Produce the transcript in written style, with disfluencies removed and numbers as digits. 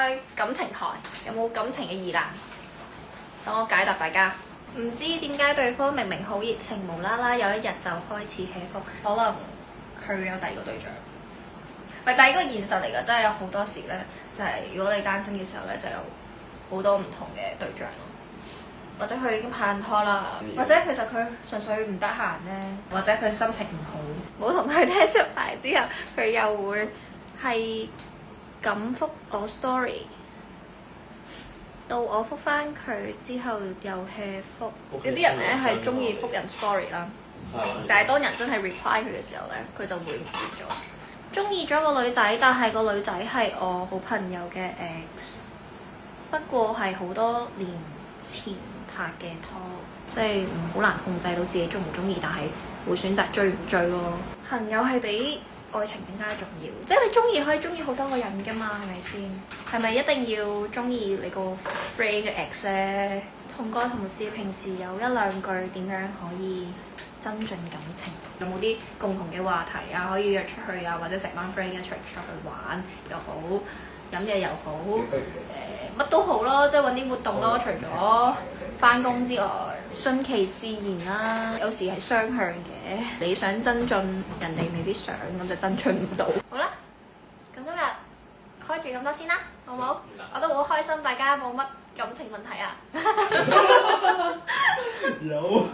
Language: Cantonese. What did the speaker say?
開感情台，有冇感情嘅疑難？等我解答大家。唔知點解對方明明好熱情，無啦啦有一日就開始 hea 覆，可能佢有第二個對象。但係呢個現實嚟㗎，真係有好多時咧，就係如果你單身嘅時候咧，就有好多唔同嘅對象咯。或者佢已經拍緊拖啦，或者其實佢純粹唔得閒咧，或者佢心情唔好，冇同佢 test 埋之後，佢又會係咁覆我 story。到我覆翻佢之後又 hea 覆，有啲人咧係中意覆人 story 啦，但係當人真係 reply 佢嘅時候咧，佢就會唔見咗。中意咗個女仔，但係個女仔係我好朋友嘅 ex， 不過係好多年前拍嘅拖，即係好難控制到自己中唔中意，但係會選擇追唔追咯。朋友係比愛情更加重要，即係你中意可以中意好多個人㗎嘛，係咪先？係咪一定要中意你個 friend 嘅 ex 咧？同個同事平時有一兩句點樣可以增進感情？有冇啲共同嘅話題啊？可以約出去啊，或者成班 friend 一齊出去玩又好，飲嘢又好，乜都好咯，即係揾啲活動咯。除咗翻工之外，順其自然啦。有時係雙向嘅，你想增進，人哋未必想，咁就增進唔到。好啦，咁今日開住咁多先啦，好唔好？我都好開心，大家冇乜感情問題啊。有。